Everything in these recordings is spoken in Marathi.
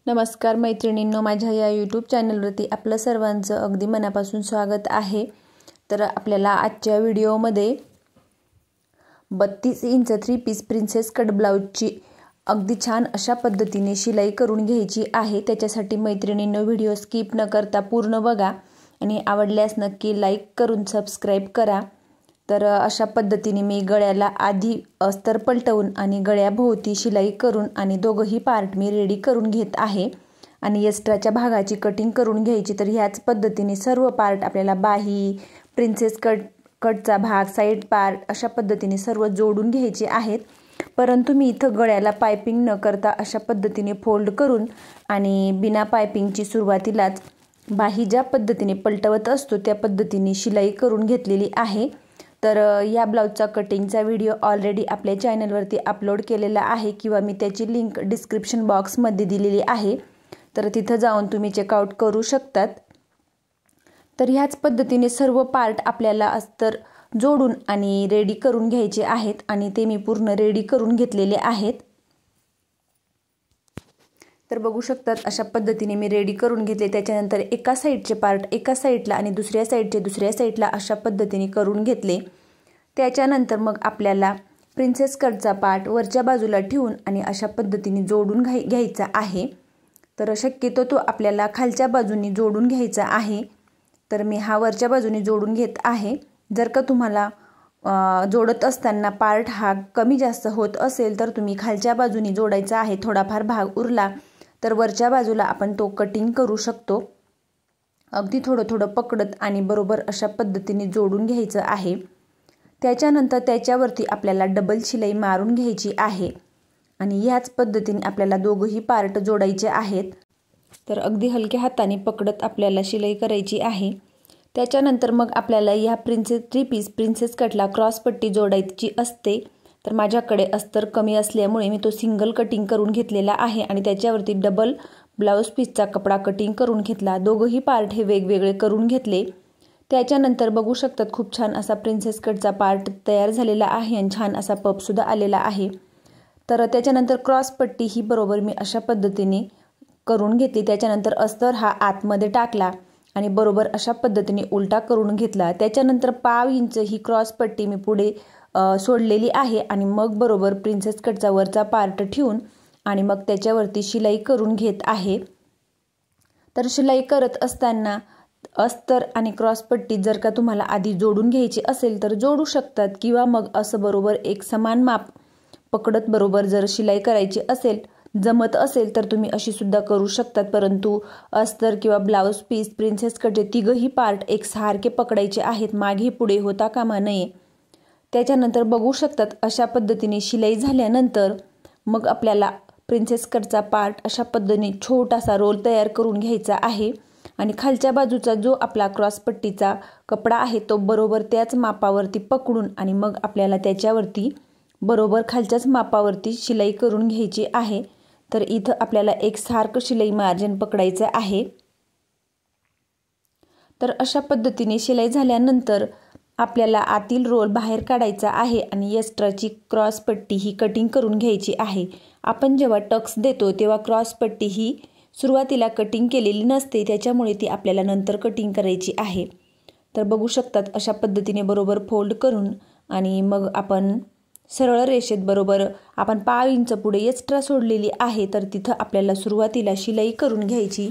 नमस्कार मैत्रिणींनो, माझ्या या यूट्यूब चॅनलवरती आपलं सर्वांचं अगदी मनापासून स्वागत आहे। तर आपल्याला आजच्या व्हिडिओमध्ये 32 इंच 3 पीस प्रिन्सेस कट ब्लाउजची अगदी छान अशा पद्धतीने शिलाई करून घ्यायची आहे। त्याच्यासाठी मैत्रिणींनो व्हिडिओ स्किप न करता पूर्ण बघा आणि आवडल्यास नक्की लाईक करून सबस्क्राइब करा। तर अशा पद्धतीने मी गळ्याला आधी अस्तर पलटवून आणि गळ्याभोवती शिलाई करून आणि दोघही पार्ट मी रेडी करून घेत आहे आणि एक्स्ट्राच्या भागाची कटिंग करून घ्यायची। तर ह्याच पद्धतीने सर्व पार्ट आपल्याला बाही, प्रिन्सेस कटचा भाग, साइड पार्ट अशा पद्धतीने सर्व जोडून घ्यायचे आहेत। परंतु मी इथं गळ्याला पाइपिंग न करता अशा पद्धतीने फोल्ड करून आणि बिना पाइपिंगची सुरुवातीलाच बाही ज्या पद्धतीने पलटवत असतो त्या पद्धतीने शिलाई करून घेतलेली आहे। तर या ब्लाउजचा कटिंगचा व्हिडिओ ऑलरेडी आपल्या चॅनलवरती अपलोड केलेला आहे किंवा मी त्याची लिंक डिस्क्रिप्शन बॉक्समध्ये दिलेली आहे, तर तिथं जाऊन तुम्ही चेकआउट करू शकतात। तर ह्याच पद्धतीने सर्व पार्ट आपल्याला अस्तर जोडून आणि रेडी करून घ्यायचे आहेत आणि ते मी पूर्ण रेडी करून घेतलेले आहेत। तर बघू शकतात अशा पद्धतीने मी रेडी करून घेतले। त्याच्यानंतर एका साइडचे पार्ट एका साइडला आणि दुसऱ्या साइडचे दुसऱ्या साइडला अशा पद्धतीने करून घेतले। त्याच्यानंतर मग आपल्याला प्रिन्सेस कटचा पार्ट वरच्या बाजूला ठेवून आणि अशा पद्धतीने जोडून घ्यायचा आहे। तर शक्यतो तो आपल्याला खालच्या बाजूने जोडून घ्यायचा आहे। तर मी हा वरच्या बाजूने जोडून घेत आहे। जर का तुम्हाला जोडत असताना पार्ट हा कमी जास्त होत असेल तर तुम्ही खालच्या बाजूने जोडायचा आहे। थोडाफार भाग उरला तर वरच्या बाजूला आपण तो कटिंग करू शकतो। अगदी थोडं थोडं पकडत आणि बरोबर अशा पद्धतीने जोडून घ्यायचं आहे। त्याच्यानंतर त्याच्यावरती आपल्याला डबल शिलाई मारून घ्यायची आहे आणि ह्याच पद्धतीने आपल्याला दोघही पार्ट जोडायचे आहेत। तर अगदी हलक्या हाताने पकडत आपल्याला शिलाई करायची आहे। त्याच्यानंतर मग आपल्याला या 3 पीस प्रिन्सेस कटला क्रॉस पट्टी जोडायची असते। तर माझ्याकडे अस्तर कमी असल्यामुळे मी तो सिंगल कटिंग करून घेतलेला आहे आणि त्याच्यावरती डबल ब्लाउज पीसचा कपडा कटिंग करून घेतला। दोघही पार्ट हे वेगवेगळे करून घेतले। त्याच्यानंतर बघू शकतात खूप छान असा प्रिन्सेस कटचा पार्ट तयार झालेला आहे आणि छान असा पफ सुद्धा आलेला आहे। तर त्याच्यानंतर क्रॉस पट्टी ही बरोबर मी अशा पद्धतीने करून घेतली। त्याच्यानंतर अस्तर हा आतमध्ये टाकला आणि बरोबर अशा पद्धतीने उलटा करून घेतला। त्याच्यानंतर 1/2 इंच ही क्रॉस पट्टी मी पुढे सोडलेली आहे आणि मग बरोबर प्रिन्सेस कटचा वरचा पार्ट ठेवून आणि मग त्याच्यावरती शिलाई करून घेत आहे। तर शिलाई करत असताना अस्तर आणि क्रॉस पट्टी जर का तुम्हाला आधी जोडून घ्यायची असेल तर जोडू शकतात किंवा मग असं बरोबर एक समान माप पकडत बरोबर जर शिलाई करायची असेल, जमत असेल तर तुम्ही अशी सुद्धा करू शकतात। परंतु अस्तर किंवा ब्लाउज पीस प्रिन्सेस कटचे तिघही पार्ट एक सारखे पकडायचे आहेत, मागे पुढे होता कामा नये। त्याच्यानंतर बघू शकतात अशा पद्धतीने शिलाई झाल्यानंतर मग आपल्याला प्रिन्सेस कटचा पार्ट अशा पद्धतीने छोटासा रोल तयार करून घ्यायचा आहे आणि खालच्या बाजूचा जो आपला क्रॉस पट्टीचा कपडा आहे तो बरोबर त्याच मापावरती पकडून आणि मग आपल्याला त्याच्यावरती बरोबर खालच्याच मापावरती शिलाई करून घ्यायची आहे। तर इथं आपल्याला एक सारखं शिलाई मार्जिन पकडायचं आहे। तर अशा पद्धतीने शिलाई झाल्यानंतर आपल्याला आतील रोल बाहेर काढायचा आहे आणि एक्स्ट्राची क्रॉस पट्टी ही कटिंग करून घ्यायची आहे। आपण जेव्हा टक्स देतो तेव्हा क्रॉस पट्टी ही सुरुवातीला कटिंग केलेली नसते, त्याच्यामुळे ती आपल्याला नंतर कटिंग करायची आहे। तर बघू शकतात अशा पद्धतीने बरोबर फोल्ड करून आणि मग आपण सरळ रेषेत बरोबर आपण 1/2 इंच पुढे एक्स्ट्रा सोडलेली आहे तर तिथं आपल्याला सुरुवातीला शिलाई करून घ्यायची।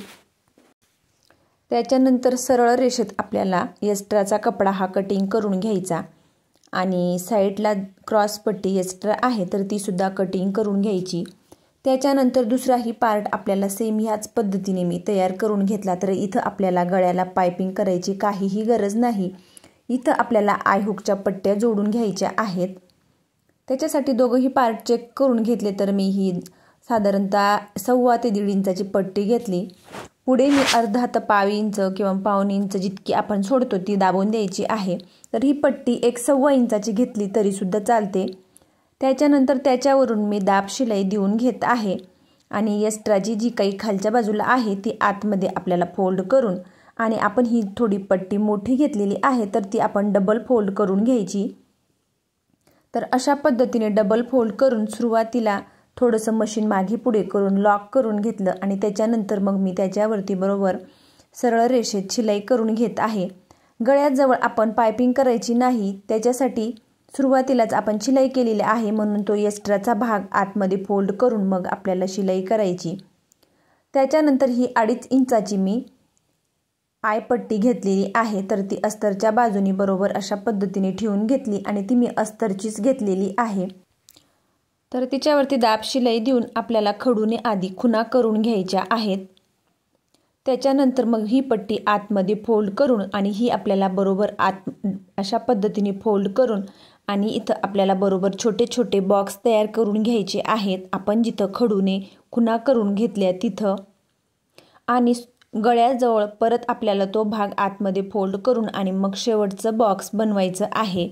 त्याच्यानंतर सरळ रेषेत आपल्याला एक्स्ट्राचा कपडा हा कटिंग करून घ्यायचा आणि साईडला क्रॉस पट्टी एक्स्ट्रा आहे तर ती सुद्धा कटिंग करून घ्यायची। त्याच्यानंतर दुसराही पार्ट आपल्याला सेम ह्याच पद्धतीने मी तयार करून घेतला। तर इथं आपल्याला गळ्याला पाइपिंग करायची काहीही गरज नाही। इथं आपल्याला आय हुकच्या पट्ट्या जोडून घ्यायच्या आहेत। त्याच्यासाठी दोघही पार्ट चेक करून घेतले। तर मी ही साधारणतः 1.25 ते 1.5 इंचाची पट्टी घेतली। पुढे मी अर्धा ते 1/2 इंच किंवा 1/2 इंच जितकी आपण सोडतो ती दाबून द्यायची आहे। तर ही पट्टी 1.25 इंचाची घेतली तरी सुद्धा चालते। त्याच्यानंतर त्याच्यावरून मी दाब शिलाई देऊन घेत आहे आणि एक्स्ट्राची जी काही खालच्या बाजूला आहे ती आतमध्ये आपल्याला फोल्ड करून आणि आपण ही थोडी पट्टी मोठी घेतलेली आहे तर ती आपण डबल फोल्ड करून घ्यायची। तर अशा पद्धतीने डबल फोल्ड करून सुरुवातीला थोडंसं मशीन मागे पुढे करून लॉक करून घेतलं आणि त्याच्यानंतर मग मी त्याच्यावरती बरोबर सरळ रेषेत शिलाई करून घेत आहे। गळ्याजवळ आपण पायपिंग करायची नाही, त्याच्यासाठी सुरुवातीलाच आपण शिलाई केलेली आहे म्हणून तो एक्स्ट्राचा भाग आतमध्ये फोल्ड करून मग आपल्याला शिलाई करायची। त्याच्यानंतर ही 2.5 इंचाची मी आयपट्टी घेतलेली आहे, तर ती अस्तरच्या बाजूनी बरोबर अशा पद्धतीने ठेवून घेतली आणि ती मी अस्तरचीच घेतलेली आहे। तर तिच्यावरती दाब शिलाई देऊन आपल्याला खडूने आधी खुणा करून घ्यायच्या आहेत। त्याच्यानंतर मग ही पट्टी आतमध्ये फोल्ड करून आणि ही आपल्याला बरोबर अशा पद्धतीने फोल्ड करून आणि इथं आपल्याला बरोबर छोटे छोटे बॉक्स तयार करून घ्यायचे आहेत, आपण जिथं खडूने खुणा करून घेतल्या तिथं। आणि गळ्याजवळ परत आपल्याला तो भाग आतमध्ये फोल्ड करून आणि मग शेवटचं बॉक्स बनवायचं आहे।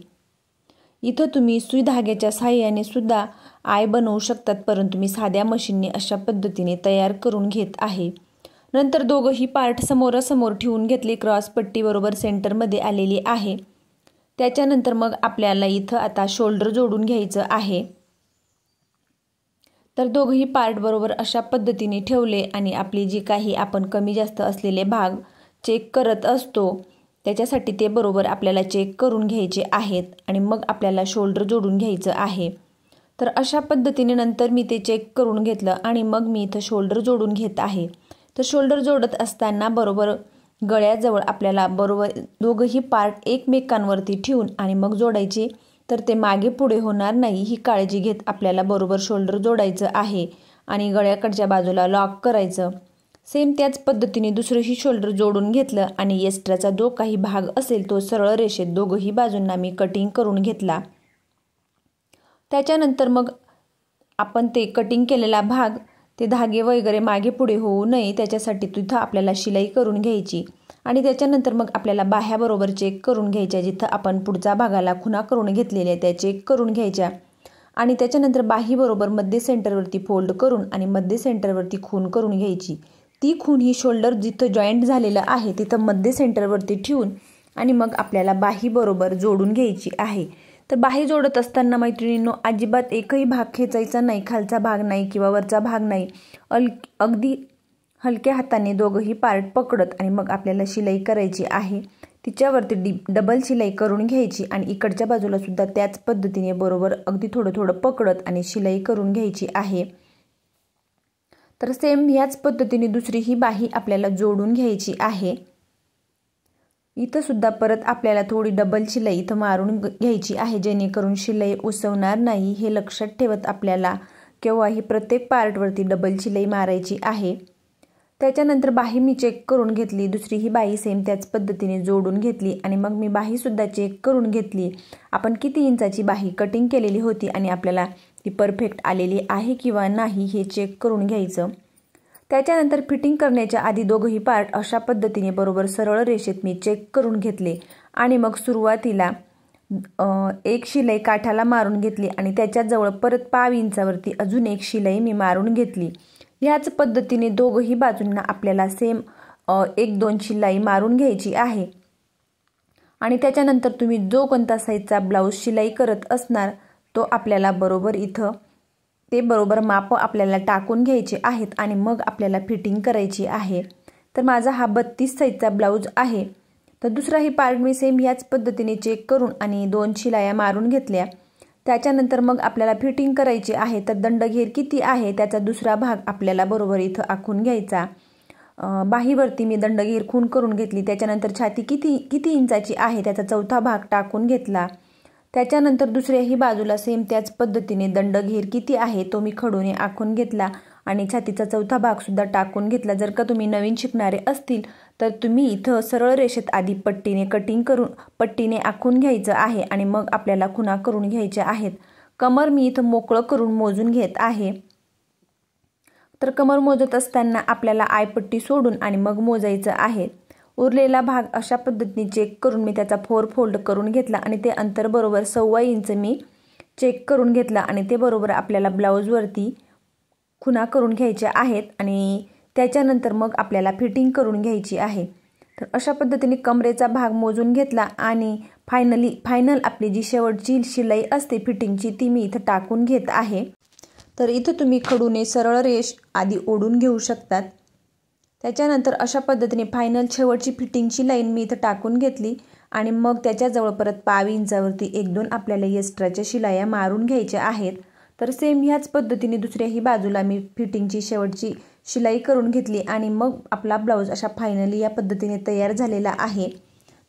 इथं तुम्ही सुई धाग्याच्या साहाय्याने सुद्धा आय बनवू शकतात, परंतु मी साध्या मशीनने अशा पद्धतीने तयार करून घेत आहे। नंतर दोघंही पार्ट समोरासमोर ठेवून घेतले, क्रॉस पट्टी बरोबर सेंटरमध्ये आलेली आहे। त्याच्यानंतर मग आपल्याला इथं आता शोल्डर जोडून घ्यायचं आहे। तर दोघंही पार्ट बरोबर अशा पद्धतीने ठेवले आणि आपली जी काही आपण कमी जास्त असलेले भाग चेक करत असतो त्याच्यासाठी ते बरोबर आपल्याला चेक करून घ्यायचे आहेत आणि मग आपल्याला शोल्डर जोडून घ्यायचं आहे। तर अशा पद्धतीने नंतर मी ते चेक करून घेतलं आणि मग मी इथं शोल्डर जोडून घेत आहे। तर शोल्डर जोडत असताना बरोबर गळ्याजवळ आपल्याला बरोबर दोघंही पार्ट एकमेकांवरती ठेवून आणि मग जोडायचे, तर ते मागे पुढे होणार नाही ही काळजी घेत आपल्याला बरोबर शोल्डर जोडायचं आहे आणि गळ्याकडच्या बाजूला लॉक करायचं। सेम त्याच पद्धतीने दुसरंही शोल्डर जोडून घेतलं आणि एक्स्ट्राचा जो काही भाग असेल तो सरळ रेषेत दोघंही बाजूंना मी कटिंग करून घेतला। त्याच्यानंतर मग आपण ते कटिंग केलेला भाग ते धागे वगैरे मागे पुढे होऊ नये त्याच्यासाठी तिथं आपल्याला शिलाई करून घ्यायची आणि त्याच्यानंतर मग आपल्याला बाह्या बरोबर चेक करून घ्यायच्या, जिथं आपण पुढच्या भागाला खुणा करून घेतलेल्या त्या चेक करून घ्यायच्या आणि त्याच्यानंतर बाही बरोबर मध्य सेंटरवरती फोल्ड करून आणि मध्य सेंटरवरती खूण करून घ्यायची। ती खूण ही शोल्डर जिथं जॉईंट झालेलं आहे तिथं मध्य सेंटरवरती ठेवून आणि मग आपल्याला बाही बरोबर जोडून घ्यायची आहे। तर बाही जोडत असताना मैत्रिणींनो अजिबात एकही भाग खेचायचा नाही, खालचा भाग नाही किंवा वरचा भाग नाही, अगदी हलक्या हाताने दोघंही पार्ट पकडत आणि मग आपल्याला शिलाई करायची आहे। तिच्यावरती डबल शिलाई करून घ्यायची आणि इकडच्या बाजूला सुद्धा त्याच पद्धतीने बरोबर अगदी थोडं थोडं पकडत आणि शिलाई करून घ्यायची आहे। तर सेम ह्याच पद्धतीने दुसरी ही बाही आपल्याला जोडून घ्यायची आहे। इथं सुद्धा परत आपल्याला थोडी डबल शिलाई इथं मारून घ्यायची आहे, जेणेकरून शिलाई उसवणार नाही हे लक्षात ठेवत आपल्याला केव्हाही प्रत्येक पार्टवरती डबल शिलाई मारायची आहे। त्याच्यानंतर बाही मी चेक करून घेतली, दुसरी ही बाही सेम त्याच पद्धतीने जोडून घेतली आणि मग मी बाही सुद्धा चेक करून घेतली। आपण किती इंचाची बाही कटिंग केलेली होती आणि आपल्याला ती परफेक्ट आलेली आहे किंवा नाही हे चेक करून घ्यायचं। त्याच्यानंतर फिटिंग करण्याच्या आधी दोघंही पार्ट अशा पद्धतीने बरोबर सरळ रेषेत मी चेक करून घेतले आणि मग सुरुवातीला एक शिलाई काठाला मारून घेतली आणि त्याच्याजवळ परत 1/2 इंचावरती अजून एक शिलाई मी मारून घेतली। ह्याच पद्धतीने दोघंही बाजूंना आपल्याला सेम 1-2 शिलाई मारून घ्यायची आहे आणि त्याच्यानंतर तुम्ही जो कोणता साईजचा ब्लाऊज शिलाई करत असणार तो आपल्याला बरोबर इथं ते बरोबर माप आपल्याला टाकून घ्यायचे आहेत आणि मग आपल्याला फिटिंग करायची आहे। तर माझा हा 32 साईजचा ब्लाऊज आहे। तर दुसराही पार्ट मी सेम ह्याच पद्धतीने चेक करून आणि 2 शिलाया मारून घेतल्या। त्याच्यानंतर मग आपल्याला फिटिंग करायची आहे। तर दंडघेर किती आहे त्याचा दुसरा भाग आपल्याला बरोबर इथं आखून घ्यायचा। बाहीवरती मी दंडघेर खूण करून घेतली, त्याच्यानंतर छाती किती इंचाची आहे त्याचा चौथा भाग टाकून घेतला। त्याच्यानंतर दुसऱ्याही बाजूला सेम त्याच पद्धतीने दंडघेर किती आहे तो मी खडूने आखून घेतला आणि छातीचा चौथा भाग सुद्धा टाकून घेतला। जर का तुम्ही नवीन शिकणारे असतील तर तुम्ही इथं सरळ रेषेत आधी पट्टीने आखून घ्यायचं आहे आणि मग आपल्याला खुणा करून घ्यायच्या आहेत। कमर मी इथं मोकळं करून मोजून घेत आहे। तर कमर मोजत असताना आपल्याला आयपट्टी सोडून आणि मग मोजायचं आहे। उरलेला भाग अशा पद्धतीने चेक करून मी त्याचा 4 फोल्ड करून घेतला आणि ते अंतर बरोबर 1.25 इंच मी चेक करून घेतला आणि ते बरोबर आपल्याला ब्लाऊजवरती खुणा करून घ्यायच्या आहेत आणि त्याच्यानंतर मग आपल्याला फिटिंग करून घ्यायची आहे। तर अशा पद्धतीने कमरेचा भाग मोजून घेतला आणि फायनल आपली जी शेवटची शिलाई असते फिटिंगची ती मी इथं टाकून घेत आहे। तर इथं तुम्ही खडूने सरळ रेष आधी ओढून घेऊ शकतात। त्याच्यानंतर अशा पद्धतीने फायनल शेवटची फिटिंगची लाईन मी इथं टाकून घेतली आणि मग त्याच्याजवळ परत 1.5 इंचावरती 1-2 आपल्याला एक्स्ट्राच्या शिलाया मारून घ्यायच्या आहेत। तर सेम ह्याच पद्धतीने दुसऱ्याही बाजूला मी फिटिंगची शेवटची शिलाई करून घेतली आणि मग आपला ब्लाऊज अशा फायनली या पद्धतीने तयार झालेला आहे।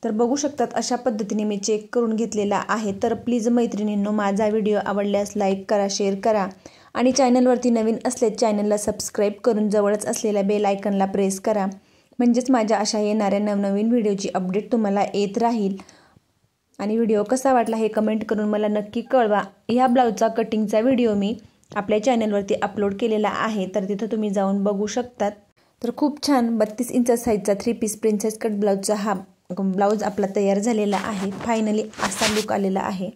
तर बघू शकतात अशा पद्धतीने मी चेक करून घेतलेला आहे। तर प्लीज मैत्रिणींनो, माझा व्हिडिओ आवडल्यास लाईक करा, शेअर करा आणि चॅनलवरती नवीन असल्यास चॅनलला सबस्क्राईब करून जवळच असलेल्या बेल आयकनला प्रेस करा, म्हणजेच माझ्या अशा येणाऱ्या नवनवीन व्हिडिओची अपडेट तुम्हाला येत राहील। आणि व्हिडिओ कसा वाटला हे कमेंट करून मला नक्की कळवा। ह्या ब्लाऊजचा कटिंगचा व्हिडिओ मी आपल्या चॅनलवरती अपलोड केलेला आहे, तर तिथं तुम्ही जाऊन बघू शकतात। तर खूप छान 32 इंच साईजचा 3 पीस प्रिन्सेस कट ब्लाऊजचा हा ब्लाऊज आपला तयार झालेला आहे। फायनली असा लुक आलेला आहे।